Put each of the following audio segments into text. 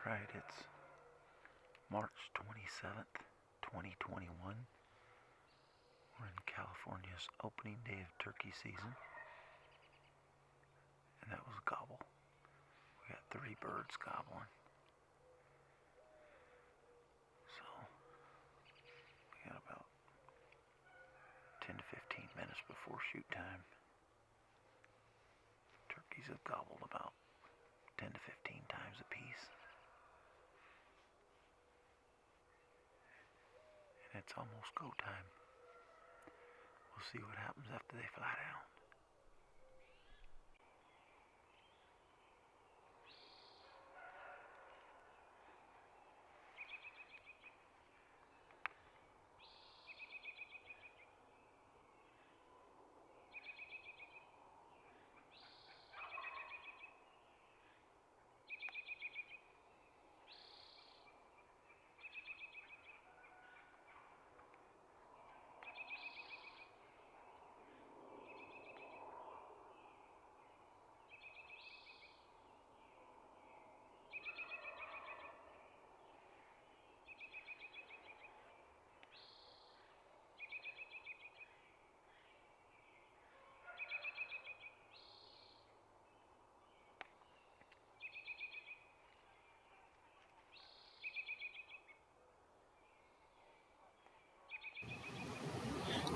Alright, it's March 27th, 2021. We're in California's opening day of turkey season. And that was gobble. We got 3 birds gobbling. So, we got about 10 to 15 minutes before shoot time. Turkeys have gobbled about 10 to 15 times apiece. And it's almost go time. We'll see what happens after they fly down.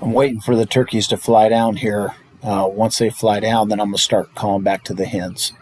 I'm waiting for the turkeys to fly down here. Once they fly down, then I'm going to start calling back to the hens.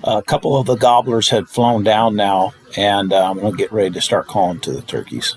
A couple of the gobblers had flown down now, and I'm going to get ready to start calling to the turkeys.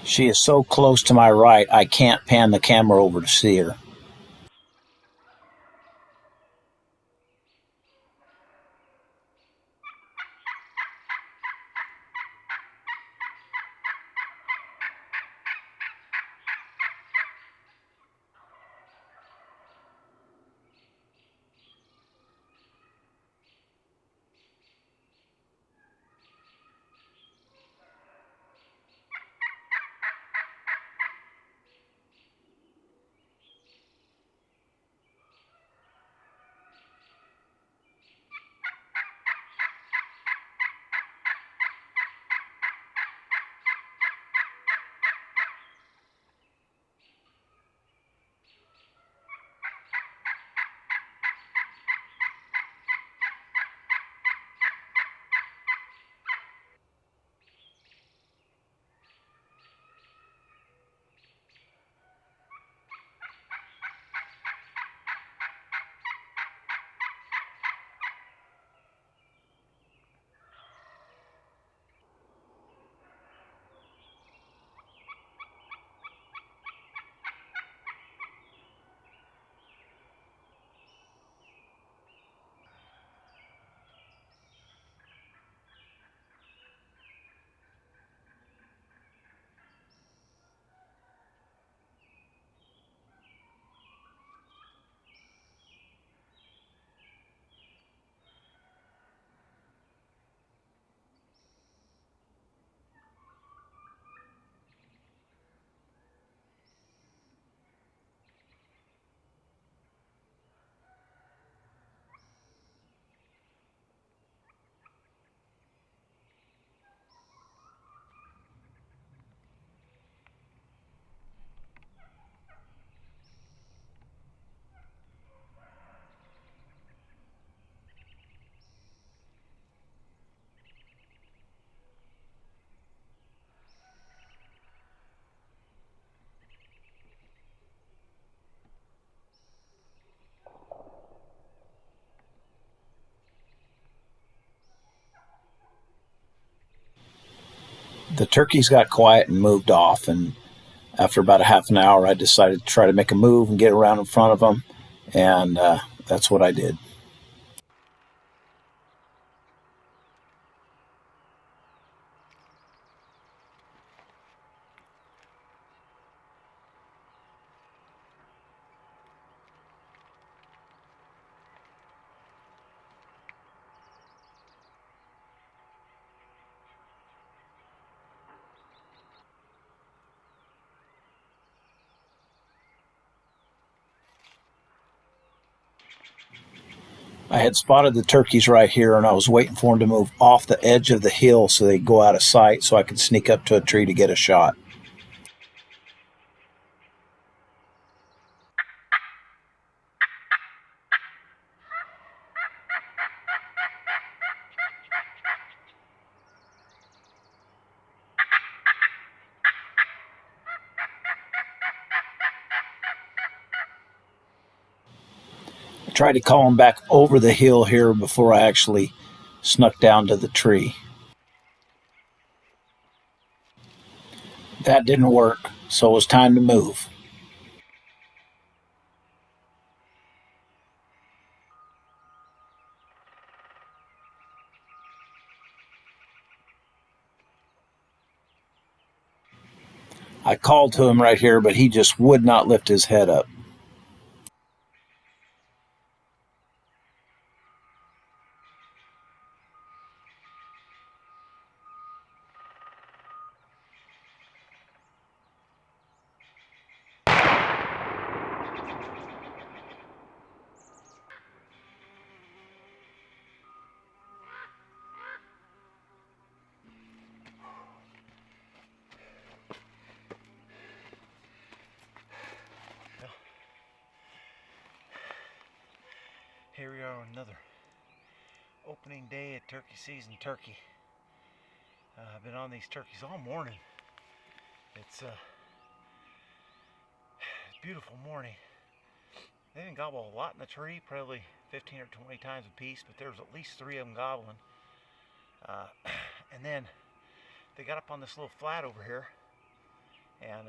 She is so close to my right, I can't pan the camera over to see her. The turkeys got quiet and moved off, and after about a half an hour, I decided to try to make a move and get around in front of them, and that's what I did. I had spotted the turkeys right here, and I was waiting for them to move off the edge of the hill so they'd go out of sight so I could sneak up to a tree to get a shot. I tried to call them back over the hill here before I actually snuck down to the tree. That didn't work, so it was time to move. I called to him right here, but he just would not lift his head up. Here we are on another opening day at turkey season turkey. I've been on these turkeys all morning. It's a beautiful morning. They didn't gobble a lot in the tree, probably 15 or 20 times a piece, but there was at least 3 of them gobbling. And then they got up on this little flat over here, and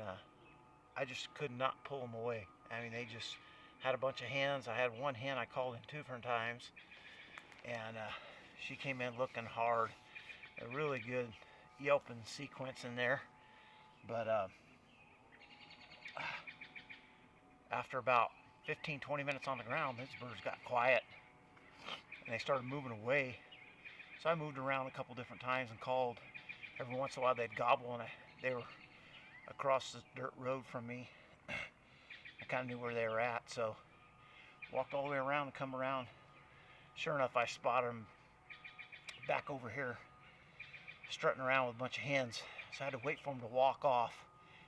I just could not pull them away. I mean, they just had a bunch of hens. I had one hen I called in 2 different times, and she came in looking hard. A really good yelping sequence in there, but after about 15-20 minutes on the ground, these birds got quiet and they started moving away. So I moved around a couple different times and called. Every once in a while they'd gobble, and they were across the dirt road from me. I kind of knew where they were at, so walked all the way around and come around. Sure enough, I spotted them back over here strutting around with a bunch of hens. So I had to wait for them to walk off,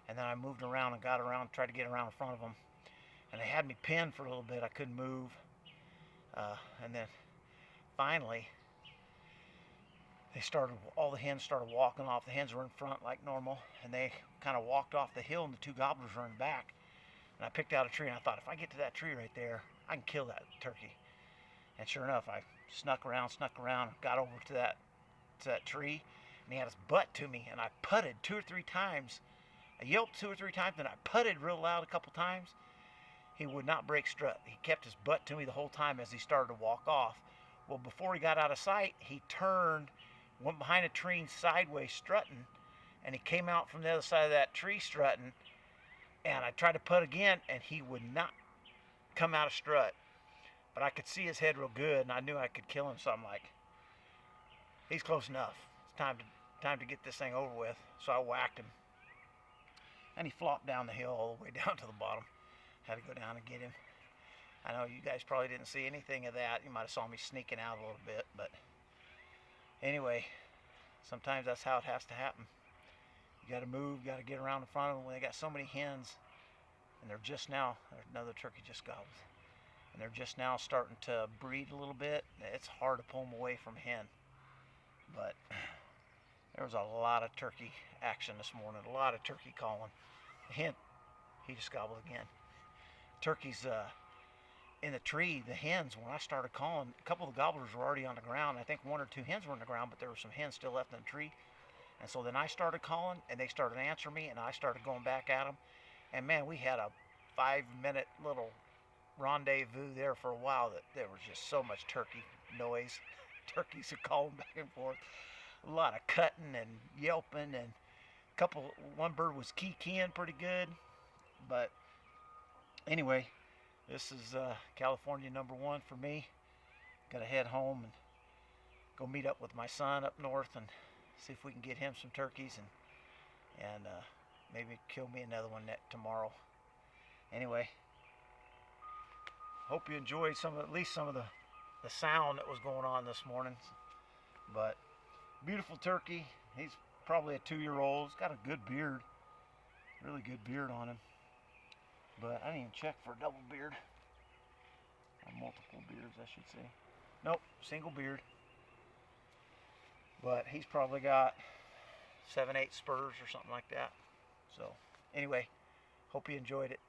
and then I moved around and got around, tried to get around in front of them, and they had me pinned for a little bit. I couldn't move, and then finally all the hens started walking off. The hens were in front like normal, and they kind of walked off the hill, and the 2 gobblers running back. And I picked out a tree, and I thought, if I get to that tree right there, I can kill that turkey. And sure enough, I snuck around, got over to that tree, and he had his butt to me, and I putted 2 or 3 times. I yelped 2 or 3 times, and I putted real loud a couple times. He would not break strut. He kept his butt to me the whole time as he started to walk off. Well, before he got out of sight, he turned, went behind a tree sideways strutting, and he came out from the other side of that tree strutting, and I tried to putt again, and he would not come out of strut. But I could see his head real good, and I knew I could kill him, so I'm like, he's close enough. It's time to get this thing over with. So I whacked him, and he flopped down the hill all the way down to the bottom. Had to go down and get him. I know you guys probably didn't see anything of that. You might have saw me sneaking out a little bit, but anyway, sometimes that's how it has to happen. You got to move, you got to get around in front of them. When they got so many hens, and they're just now, another turkey just gobbled, and they're just now starting to breed a little bit. It's hard to pull them away from a hen, but there was a lot of turkey action this morning, a lot of turkey calling. The hen, he just gobbled again. Turkeys in the tree, the hens, when I started calling, a couple of the gobblers were already on the ground. I think 1 or 2 hens were on the ground, but there were some hens still left in the tree. And so then I started calling, and they started answering me, and I started going back at them. And man, we had a 5-minute little rendezvous there for a while. That there was just so much turkey noise. Turkeys are calling back and forth. A lot of cutting and yelping, and one bird was keying pretty good. But anyway, this is California #1 for me. Gotta head home and go meet up with my son up north and see if we can get him some turkeys and maybe kill me another one tomorrow. Anyway, hope you enjoyed at least some of the sound that was going on this morning. But beautiful turkey. He's probably a 2-year-old. He's got a good beard, really good beard on him. But I didn't even check for a double beard. Or multiple beards, I should say. Nope, single beard. But he's probably got 7-8 spurs or something like that. So anyway, hope you enjoyed it.